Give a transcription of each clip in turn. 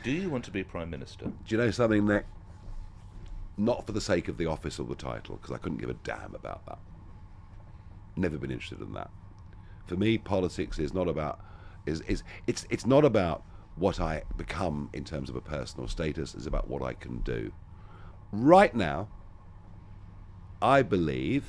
Do you want to be Prime Minister? Do you know something, Nick? Not for the sake of the office or the title, because I couldn't give a damn about that. Never been interested in that. For me, politics is not about it's not about what I become in terms of a personal status. It's about what I can do. Right now, I believe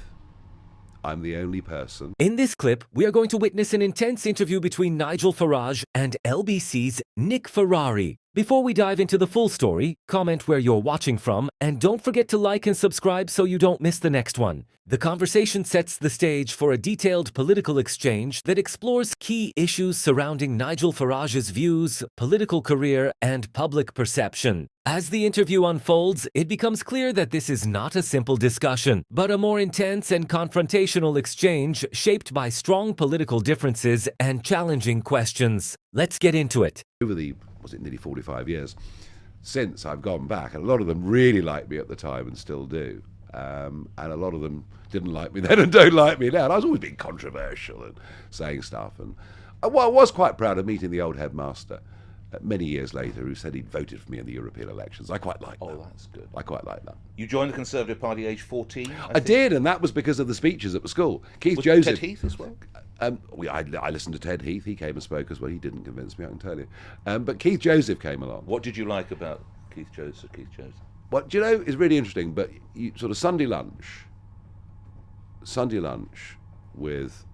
I'm the only person. In this clip, we are going to witness an intense interview between Nigel Farage and LBC's Nick Ferrari. Before we dive into the full story, comment where you're watching from, and don't forget to like and subscribe so you don't miss the next one. The conversation sets the stage for a detailed political exchange that explores key issues surrounding Nigel Farage's views, political career, and public perception. As the interview unfolds, it becomes clear that this is not a simple discussion, but a more intense and confrontational exchange shaped by strong political differences and challenging questions. Let's get into it. Over the, nearly 45 years since I've gone back, and a lot of them really liked me at the time and still do. And a lot of them didn't like me then and don't like me now. And I was always being controversial and saying stuff. And I was quite proud of meeting the old headmaster many years later, who said he'd voted for me in the European elections. I quite like that. Oh, that's good. I quite like that. You joined the Conservative Party age 14? I did, and that was because of the speeches at the school. Keith Was Joseph. Ted Heath as well? I listened to Ted Heath. He came and spoke as well. He didn't convince me, I can tell you. But Keith Joseph came along. What did you like about Keith Joseph? What do you know is really interesting, but you, sort of Sunday lunch with,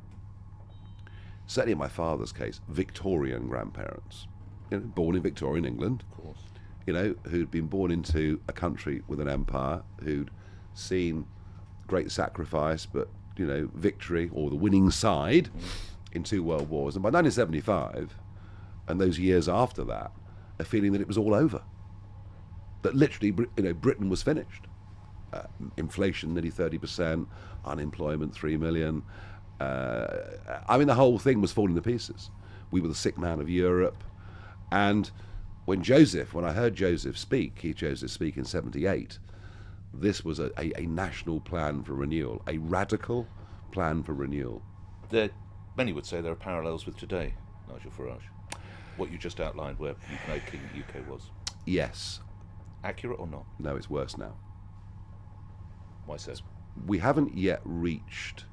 certainly in my father's case, Victorian grandparents, born in Victorian England, Of course. Who'd been born into a country with an empire, who'd seen great sacrifice, but victory or the winning side in 2 world wars. And by 1975, and those years after that, a feeling that it was all over. That literally, Britain was finished. Inflation nearly 30%, unemployment 3 million. The whole thing was falling to pieces. We were the sick man of Europe. And when I heard Keith Joseph speak in 78, this was a national plan for renewal, a radical plan for renewal. Many would say there are parallels with today, Nigel Farage. What you just outlined, where United Kingdom, UK was. Yes. Accurate or not? No, it's worse now. Why so? We haven't yet reached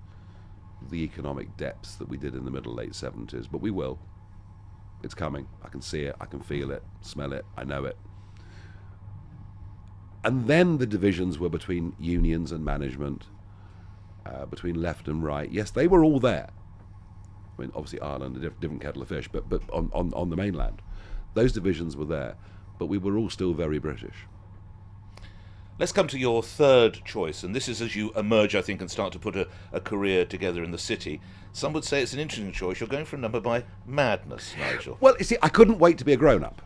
the economic depths that we did in the late 70s, but we will. It's coming. I can see it, I can feel it, smell it, I know it. And then the divisions were between unions and management, between left and right. Yes, they were all there. Obviously Ireland, a different kettle of fish, but on the mainland. Those divisions were there, but we were all still very British. Let's come to your third choice, and this is as you emerge, I think, and start to put a career together in the city. Some would say it's an interesting choice. You're going for a number by madness, Nigel. Well, you see, I couldn't wait to be a grown-up.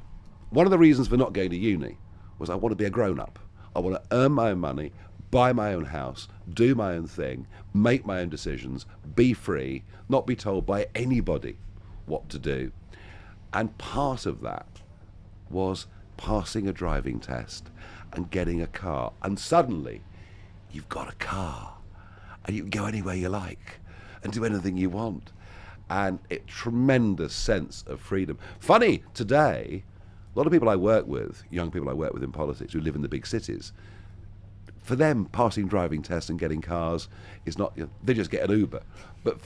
One of the reasons for not going to uni was I want to be a grown-up. I want to earn my own money, buy my own house, do my own thing, make my own decisions, be free, not be told by anybody what to do. And part of that was passing a driving test and getting a car. And suddenly, you've got a car, and you can go anywhere you like and do anything you want. And a tremendous sense of freedom. Funny, today, a lot of people I work with, young people I work with in politics who live in the big cities, for them, passing driving tests and getting cars is not, they just get an Uber. But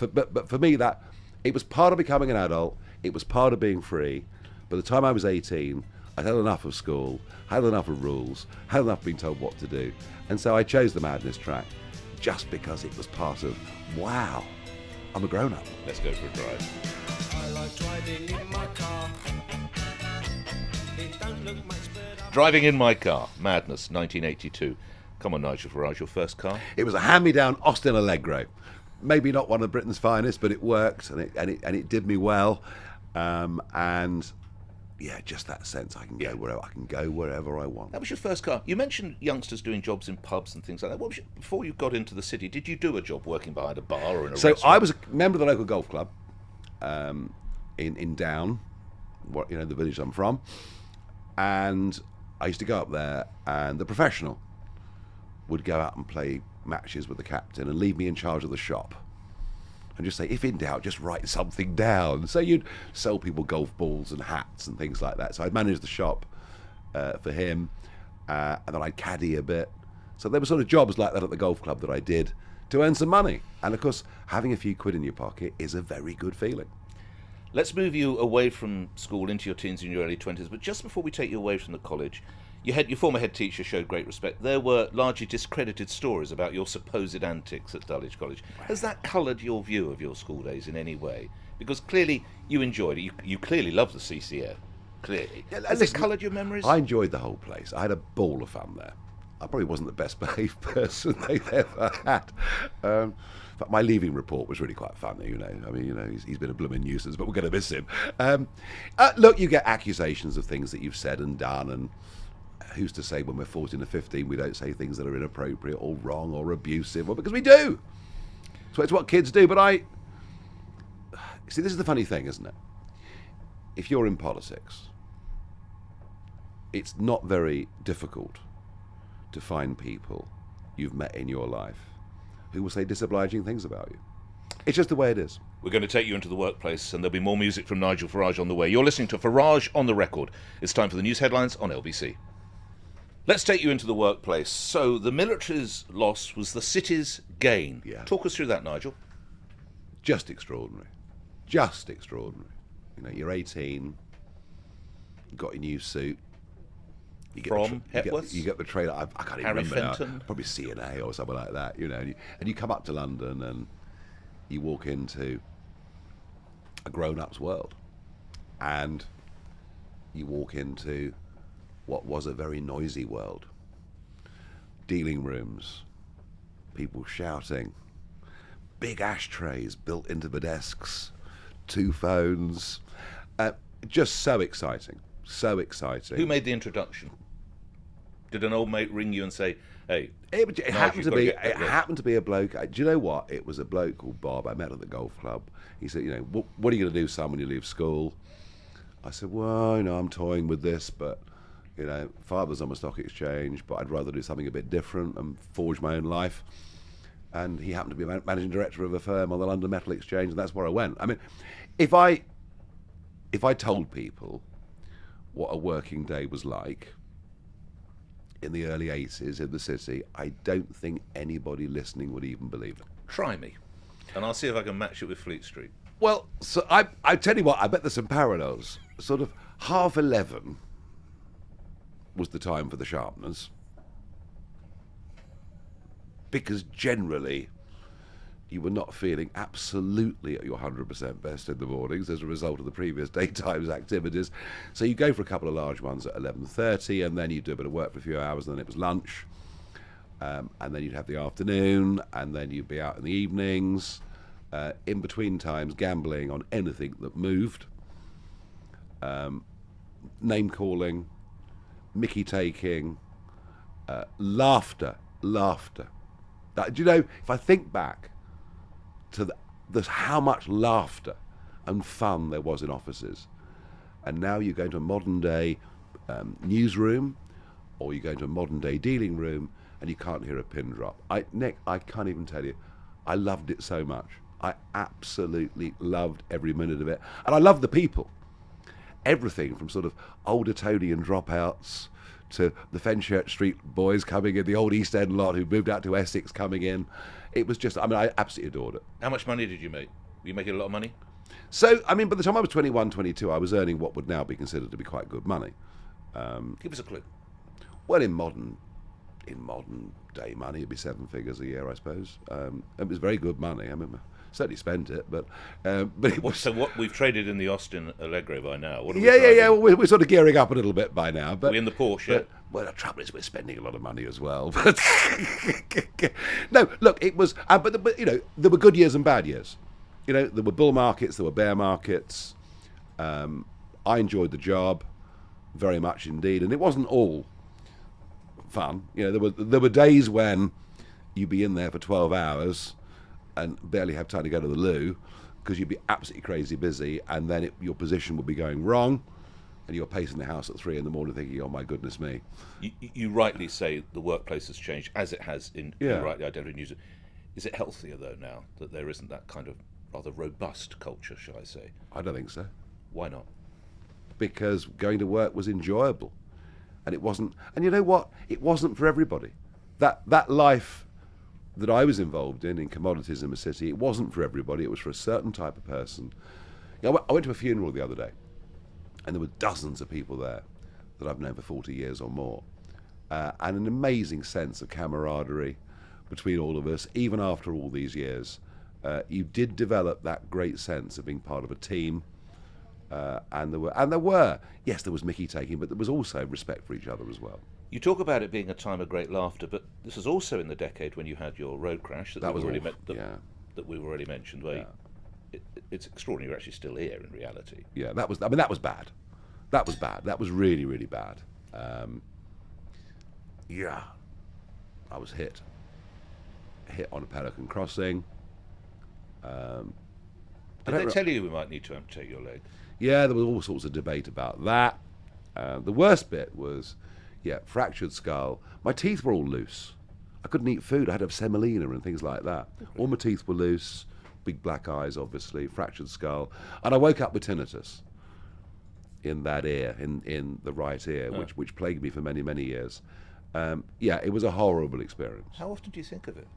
for me, that it was part of becoming an adult, it was part of being free. By the time I was 18, I'd had enough of school, had enough of rules, had enough of being told what to do. And so I chose the madness track just because it was part of, wow, I'm a grown-up. Let's go for a drive. I like driving in my car. It don't look much better. Driving in my car, madness, 1982. Come on, Nigel Farage, your first car? It was a hand-me-down Austin Allegro. Maybe not one of Britain's finest, but it worked, and it did me well. And yeah, just that sense I can go wherever I want. That was your first car. You mentioned youngsters doing jobs in pubs and things like that. Before you got into the city, did you do a job working behind a bar or in a restaurant? So I was a member of the local golf club in Down, the village I'm from, and I used to go up there, and the professional would go out and play matches with the captain and leave me in charge of the shop. and just say, if in doubt, just write something down. So you'd sell people golf balls and hats and things like that. So I'd manage the shop for him, and then I'd caddy a bit. So there were sort of jobs like that at the golf club that I did to earn some money. And of course, having a few quid in your pocket is a very good feeling. Let's move you away from school into your teens and your early 20s, but just before we take you away from the college, your former head teacher showed great respect. There were largely discredited stories about your supposed antics at Dulwich College. Has that coloured your view of your school days in any way? Because clearly you enjoyed it. You clearly loved the CCF. Clearly. Has it coloured your memories? I enjoyed the whole place. I had a ball of fun there. I probably wasn't the best behaved person they've ever had. But my leaving report was really quite funny, you know. I mean, you know, he's been a blooming nuisance, but we're going to miss him. Look, you get accusations of things that you've said and done, and who's to say when we're 14 or 15 we don't say things that are inappropriate or wrong or abusive, or because we do. So it's what kids do. But see, this is the funny thing, isn't it? If you're in politics, it's not very difficult to find people you've met in your life who will say disobliging things about you. It's just the way it is. We're going to take you into the workplace, and there'll be more music from Nigel Farage on the way. You're listening to Farage on the Record. It's time for the news headlines on LBC. Let's take you into the workplace. So the military's loss was the city's gain. Yeah. Talk us through that, Nigel. Just extraordinary. Just extraordinary. You know, you're 18, you've got your new suit. You get From Hepworth? you get the trailer. I can't even Harry remember now. Fenton? Probably CNA or something like that. You know, and you come up to London and you walk into a grown-up's world, and you walk into what was a very noisy world. Dealing rooms, people shouting, big ashtrays built into the desks, 2 phones. Just so exciting. So exciting. Who made the introduction? Did an old mate ring you and say, hey, It happened to you've be. got to get It that happened to be a bloke. Do you know what? It was a bloke called Bob. I met at the golf club. He said, "You know, what are you going to do, son, when you leave school?" I said, "Well, you know, I'm toying with this, but you know, father's on the stock exchange, but I'd rather do something a bit different and forge my own life." And he happened to be a managing director of a firm on the London Metal Exchange, and that's where I went. I mean, if I told people what a working day was like in the early 80s in the city, I don't think anybody listening would even believe it. try me, and I'll see if I can match it with Fleet Street. Well, so I tell you what, I bet there's some parallels. Sort of 11:30 was the time for the sharpeners, because generally you were not feeling absolutely at your 100% best in the mornings as a result of the previous daytime's activities. So you go for a couple of large ones at 11:30, and then you do a bit of work for a few hours, and then it was lunch, and then you'd have the afternoon, and then you'd be out in the evenings. In between times, gambling on anything that moved, name calling, mickey taking, laughter. Do you know, if I think back to how much laughter and fun there was in offices, and now you go into a modern day newsroom, or you go into a modern day dealing room, and you can't hear a pin drop. Nick, I can't even tell you, I loved it so much. I absolutely loved every minute of it, and I loved the people. Everything from sort of old Etonian dropouts to the Fenchurch Street boys coming in, the old East End lot who moved out to Essex coming in. It was just, I mean, I absolutely adored it. How much money did you make? Were you making a lot of money? So, I mean, by the time I was 21, 22, I was earning what would now be considered to be quite good money. Give us a clue. Well, in modern day money, it'd be 7 figures a year, I suppose. It was very good money. I mean, certainly spent it, but it was. So what we've traded in the Austin Allegro by now? What are we Yeah. driving? Well, we're sort of gearing up a little bit by now. But Are we in the Porsche yet? Well, the trouble is we're spending a lot of money as well. But no, look, it was. But you know, there were good years and bad years. You know, there were bull markets, there were bear markets. I enjoyed the job very much indeed, and it wasn't all fun. You know, there were days when you'd be in there for 12 hours and barely have time to go to the loo because you'd be absolutely crazy busy, and then your position would be going wrong, and you're pacing the house at 3 in the morning thinking, oh my goodness me. You rightly say the workplace has changed, as it has in Yeah. you rightly identified news. Is it healthier though now that there isn't that kind of rather robust culture, shall I say. I don't think so. Why not? Because going to work was enjoyable, and it wasn't. And you know what? It wasn't for everybody. That life that I was involved in commodities in the city, it wasn't for everybody. It was for a certain type of person. You know, I went to a funeral the other day, and there were dozens of people there that I've known for 40 years or more, and an amazing sense of camaraderie between all of us, even after all these years. You did develop that great sense of being part of a team, and there were, yes, there was Mickey taking, but there was also respect for each other as well. You talk about it being a time of great laughter, but this was also in the decade when you had your road crash that we've already mentioned. Where it's extraordinary you're actually still here in reality. Yeah, that was bad. That was bad. That was really, really bad. Yeah, I was hit on a Pelican crossing. Did they tell you we might need to amputate your leg? Yeah, there was all sorts of debate about that. The worst bit was, fractured skull. My teeth were all loose. I couldn't eat food. I had to have semolina and things like that. All my teeth were loose, big black eyes, obviously, fractured skull. And I woke up with tinnitus in that ear, in the right ear, which plagued me for many, many years. It was a horrible experience. How often do you think of it?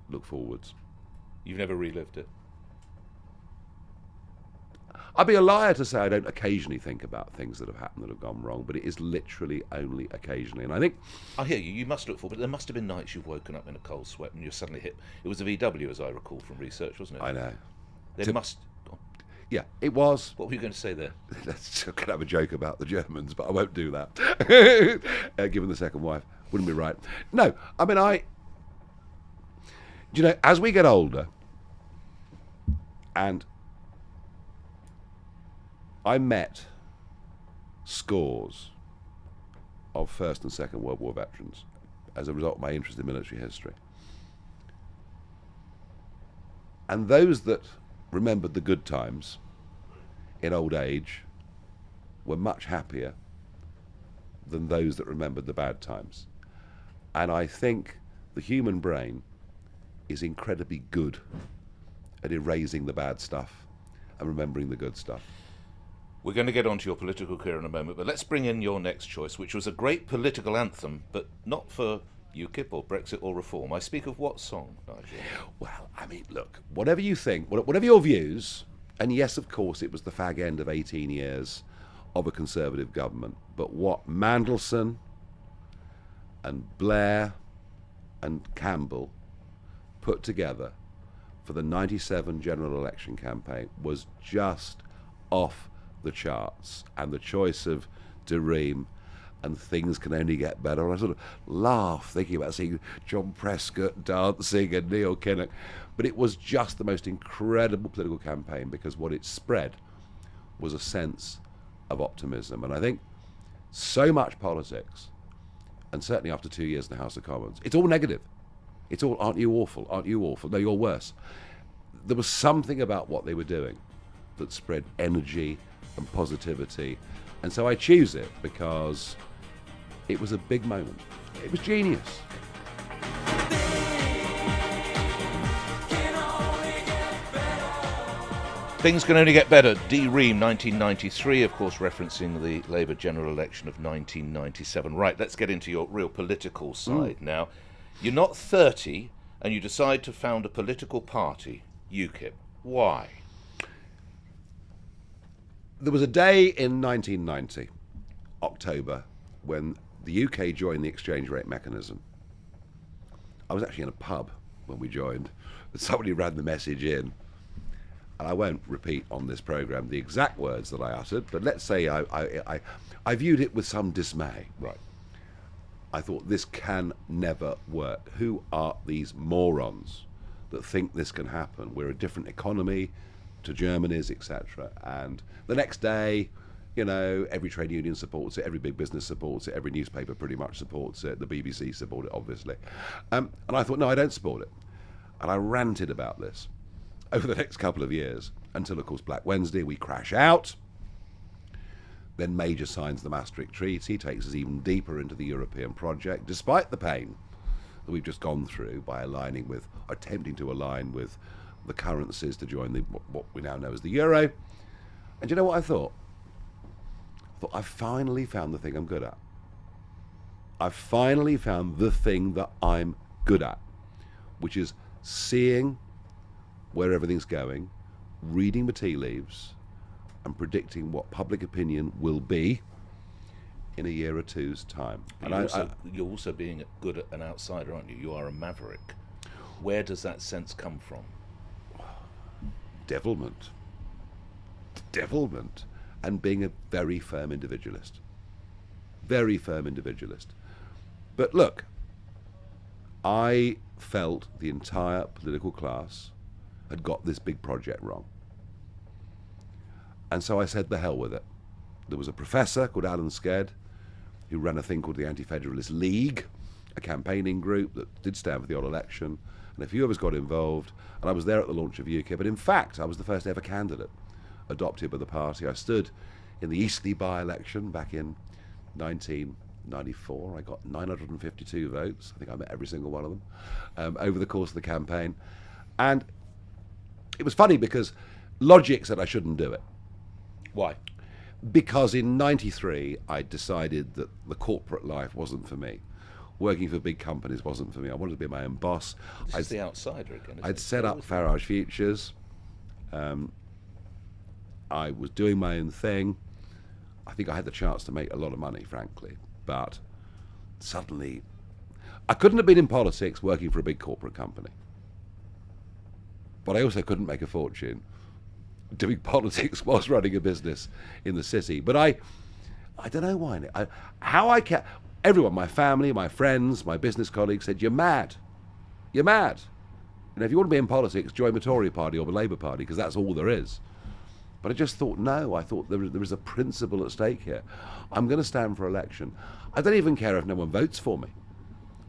Look forwards. You've never relived it? I'd be a liar to say I don't occasionally think about things that have happened that have gone wrong, but it is literally only occasionally. And I think... I hear you. You must look forward, but there must have been nights you've woken up in a cold sweat and you're suddenly hit. It was a VW, as I recall from research, wasn't it? I know. There must... Yeah, it was. What were you going to say there? I could have a joke about the Germans, but I won't do that. Given the second wife. Wouldn't be right. No, I mean, you know, as we get older, and I met scores of First and Second World War veterans as a result of my interest in military history. And those that remembered the good times in old age were much happier than those that remembered the bad times. And I think the human brain is incredibly good at erasing the bad stuff and remembering the good stuff. We're going to get onto your political career in a moment, but let's bring in your next choice, which was a great political anthem, but not for UKIP or Brexit or reform. I speak of what song, Nigel? Well, I mean, look, whatever you think, whatever your views, and yes, of course, it was the fag end of 18 years of a Conservative government, but what Mandelson and Blair and Campbell put together for the 97 general election campaign was just off the charts. And the choice of Dareem and Things Can Only Get Better, and I sort of laugh thinking about seeing John Prescott dancing and Neil Kinnock, but it was just the most incredible political campaign because what it spread was a sense of optimism. And I think so much politics, and certainly after 2 years in the House of Commons, it's all negative. It's all, aren't you awful, aren't you awful, no, you're worse. There was something about what they were doing that spread energy and positivity, and so I choose it because it was a big moment. It was genius. Things Can Only Get Better, Dareem, 1993, of course referencing the Labour general election of 1997. Right, let's get into your real political side now. You're not 30 and you decide to found a political party, UKIP. Why? There was a day in 1990, October, when the UK joined the exchange rate mechanism. I was actually in a pub when we joined. Somebody ran the message in. And I won't repeat on this programme the exact words that I uttered, but let's say I viewed it with some dismay. Right. I thought, this can never work. Who are these morons that think this can happen? We're a different economy to Germany's, etc. And the next day, you know, every trade union supports it, every big business supports it, every newspaper pretty much supports it, the BBC support it, obviously. And I thought, no, I don't support it. And I ranted about this over the next couple of years until, of course, Black Wednesday, we crash out. Then Major signs the Maastricht Treaty, takes us even deeper into the European project, despite the pain that we've just gone through by aligning with, attempting to align with the currencies to join what we now know as the euro. And you know what I thought? I thought, I finally found the thing I'm good at. I finally found the thing that I'm good at, which is seeing where everything's going, reading the tea leaves, and predicting what public opinion will be in a year or two's time. But you're also being good at an outsider, aren't you? You are a maverick. Where does that sense come from? Devilment, and being a very firm individualist. Very firm individualist. But look, I felt the entire political class had got this big project wrong. And so I said, the hell with it. There was a professor called Alan Sked who ran a thing called the Anti-Federalist League, a campaigning group that did stand for the odd election, and a few of us got involved, and I was there at the launch of UKIP, but in fact I was the first ever candidate adopted by the party. I stood in the Eastleigh by-election back in 1994. I got 952 votes. I think I met every single one of them over the course of the campaign. And it was funny because logic said I shouldn't do it. Why? Because in '93 I decided that the corporate life wasn't for me. Working for big companies wasn't for me. I wanted to be my own boss. This is the outsider again. I'd set up Farage Futures. I was doing my own thing. I think I had the chance to make a lot of money, frankly. But suddenly, I couldn't have been in politics working for a big corporate company. But I also couldn't make a fortune doing politics whilst running a business in the city. But I don't know why. Everyone, my family, my friends, my business colleagues said, you're mad. You're mad. And if you want to be in politics, join the Tory party or the Labour Party, because that's all there is. But I just thought, no, I thought there is a principle at stake here. I'm going to stand for election. I don't even care if no one votes for me.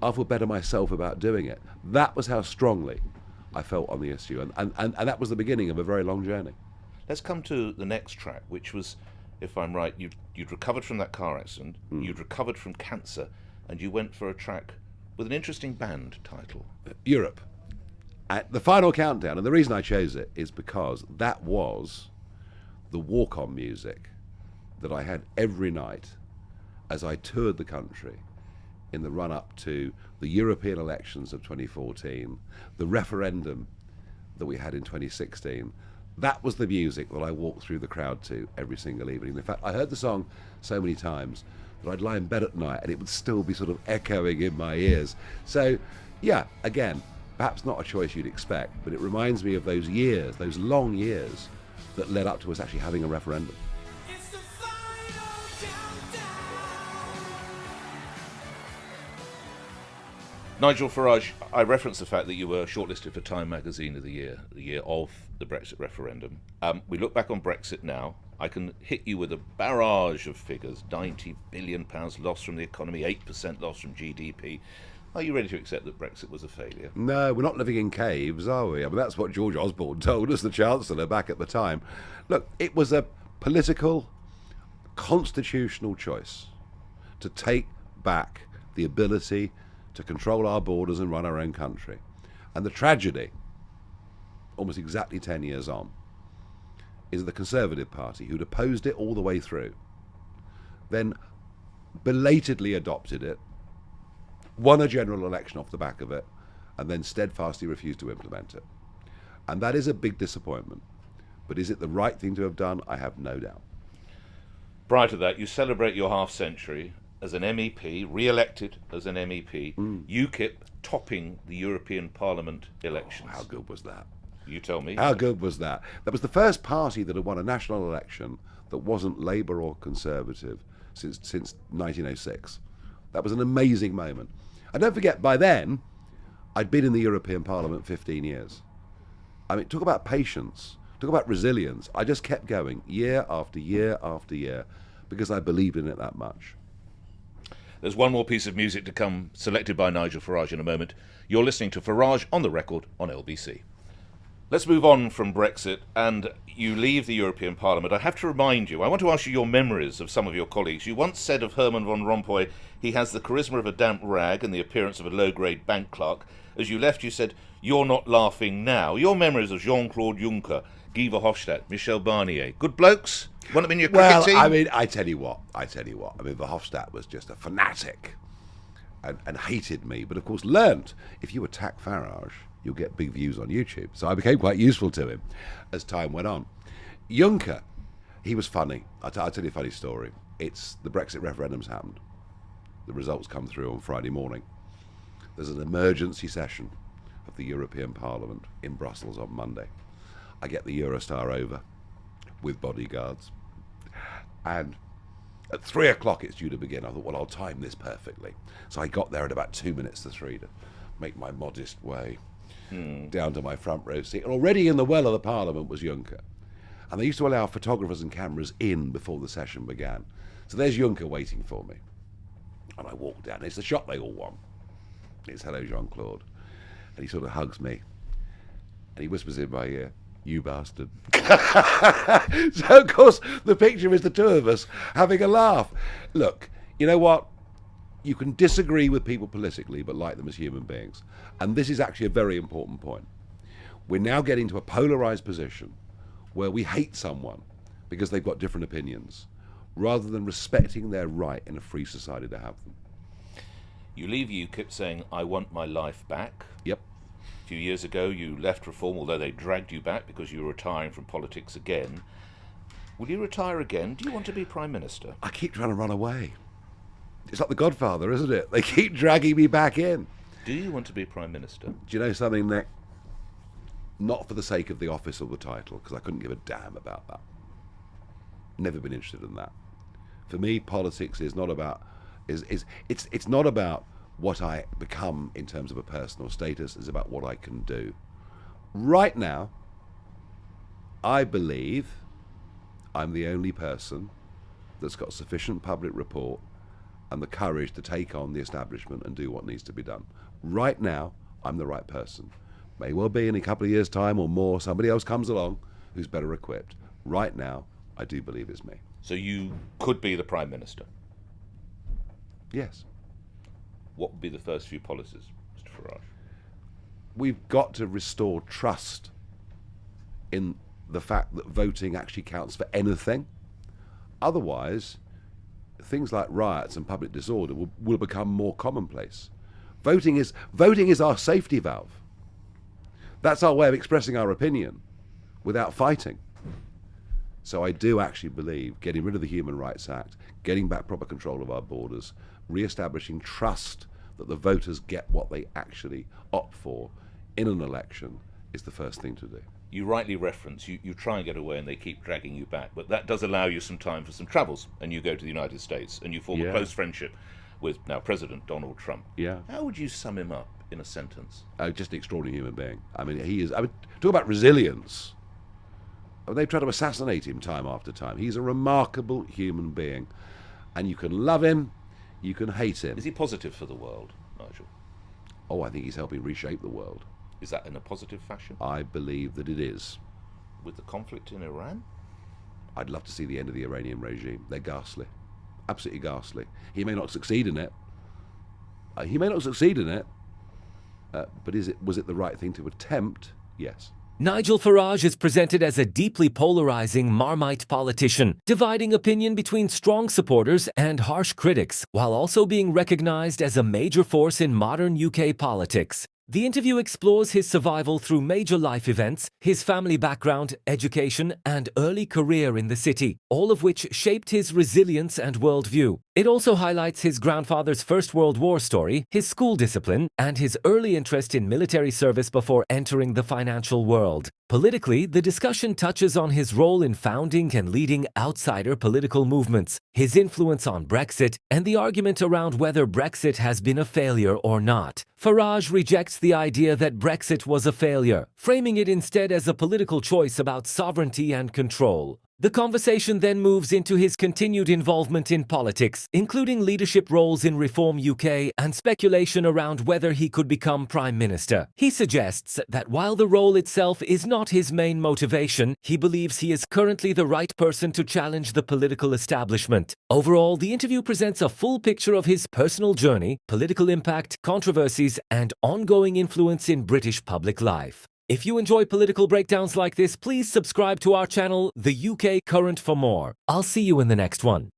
I'll feel better myself about doing it. That was how strongly I felt on the issue. And that was the beginning of a very long journey. Let's come to the next track, which was, if I'm right, you'd recovered from that car accident, you'd recovered from cancer, and you went for a track with an interesting band title. Europe. The Final Countdown, and the reason I chose it is because that was the walk-on music that I had every night as I toured the country in the run-up to the European elections of 2014, the referendum that we had in 2016. That was the music that I walked through the crowd to every single evening. In fact, I heard the song so many times that I'd lie in bed at night and it would still be sort of echoing in my ears. So, yeah, again, perhaps not a choice you'd expect, but it reminds me of those years, those long years that led up to us actually having a referendum. It's the final countdown. Nigel Farage, I referenced the fact that you were shortlisted for Time Magazine of the year of the Brexit referendum. We look back on Brexit now. I can hit you with a barrage of figures. £90 billion loss from the economy, 8% loss from GDP. Are you ready to accept that Brexit was a failure? No, we're not living in caves, are we? I mean, that's what George Osborne told us, the Chancellor, back at the time. Look, it was a political, constitutional choice to take back the ability to control our borders and run our own country. And the tragedy, almost exactly 10 years on, is the Conservative Party, who'd opposed it all the way through, then belatedly adopted it, won a general election off the back of it, and then steadfastly refused to implement it. And that is a big disappointment. But is it the right thing to have done? I have no doubt. Prior to that, you celebrate your half-century as an MEP, re-elected as an MEP, UKIP topping the European Parliament elections. How good was that? You tell me. How good was that? That was the first party that had won a national election that wasn't Labour or Conservative since 1906. That was an amazing moment. And don't forget, by then, I'd been in the European Parliament 15 years. I mean, talk about patience, talk about resilience. I just kept going year after year after year because I believed in it that much. There's one more piece of music to come, selected by Nigel Farage in a moment. You're listening to Farage on the Record on LBC. Let's move on from Brexit, and you leave the European Parliament. I have to remind you, I want to ask you your memories of some of your colleagues. You once said of Herman Van Rompuy, he has the charisma of a damp rag and the appearance of a low-grade bank clerk. As you left, you said, you're not laughing now. Your memories of Jean-Claude Juncker, Guy Verhofstadt, Michel Barnier, good blokes? Want them in your cricket team? I mean, I tell you what. I mean, Verhofstadt was just a fanatic and hated me, but of course learnt if you attack Farage, you'll get big views on YouTube. So I became quite useful to him as time went on. Juncker, he was funny. I'll tell you a funny story. It's the Brexit referendum's happened. The results come through on Friday morning. There's an emergency session of the European Parliament in Brussels on Monday. I get the Eurostar over with bodyguards, and at 3 o'clock it's due to begin. I thought, well, I'll time this perfectly. So I got there at about 2 minutes to 3 to make my modest way down to my front row seat. And already in the well of the Parliament was Juncker. And they used to allow photographers and cameras in before the session began. So there's Juncker waiting for me. And I walk down. It's the shot they all want. It's hello, Jean-Claude. And he sort of hugs me. And he whispers in my ear, you bastard. So, of course, the picture is the two of us having a laugh. Look, you know what? You can disagree with people politically, but like them as human beings. And this is actually a very important point. We're now getting to a polarized position where we hate someone because they've got different opinions, rather than respecting their right in a free society to have them. You leave UKIP saying, I want my life back. Yep. A few years ago, you left Reform, although they dragged you back because you were retiring from politics again. Will you retire again? Do you want to be Prime Minister? I keep trying to run away. It's like The Godfather, isn't it? They keep dragging me back in. Do you want to be Prime Minister? Do you know something, Nick? Not for the sake of the office or the title, because I couldn't give a damn about that. Never been interested in that. For me, politics is not about it's not about what I become in terms of a personal status. It's about what I can do. Right now, I believe I'm the only person that's got sufficient public rapport and the courage to take on the establishment and do what needs to be done. Right now, I'm the right person. May well be in a couple of years' time or more, somebody else comes along who's better equipped. Right now, I do believe it's me. So you could be the Prime Minister? Yes. What would be the first few policies, Mr. Farage? We've got to restore trust in the fact that voting actually counts for anything. Otherwise, things like riots and public disorder will become more commonplace. Voting is our safety valve. That's our way of expressing our opinion without fighting. So I do actually believe getting rid of the Human Rights Act, getting back proper control of our borders, re-establishing trust that the voters get what they actually opt for in an election is the first thing to do. You rightly reference, you try and get away and they keep dragging you back, but that does allow you some time for some travels, and you go to the United States and you form a close friendship with now President Donald Trump. Yeah. How would you sum him up in a sentence? Just an extraordinary human being. I mean, he is. I mean, talk about resilience. I mean, they've tried to assassinate him time after time. He's a remarkable human being, and you can love him, you can hate him. Is he positive for the world, Nigel? Oh, I think he's helping reshape the world. Is that in a positive fashion? I believe that it is. With the conflict in Iran? I'd love to see the end of the Iranian regime. They're ghastly. Absolutely ghastly. He may not succeed in it. But was it the right thing to attempt? Yes. Nigel Farage is presented as a deeply polarizing Marmite politician, dividing opinion between strong supporters and harsh critics, while also being recognized as a major force in modern UK politics. The interview explores his survival through major life events, his family background, education, and early career in the city, all of which shaped his resilience and worldview. It also highlights his grandfather's First World War story, his school discipline, and his early interest in military service before entering the financial world. Politically, the discussion touches on his role in founding and leading outsider political movements, his influence on Brexit, and the argument around whether Brexit has been a failure or not. Farage rejects the idea that Brexit was a failure, framing it instead as a political choice about sovereignty and control. The conversation then moves into his continued involvement in politics, including leadership roles in Reform UK and speculation around whether he could become Prime Minister. He suggests that while the role itself is not his main motivation, he believes he is currently the right person to challenge the political establishment. Overall, the interview presents a full picture of his personal journey, political impact, controversies, and ongoing influence in British public life. If you enjoy political breakdowns like this, please subscribe to our channel, The UK Current, for more. I'll see you in the next one.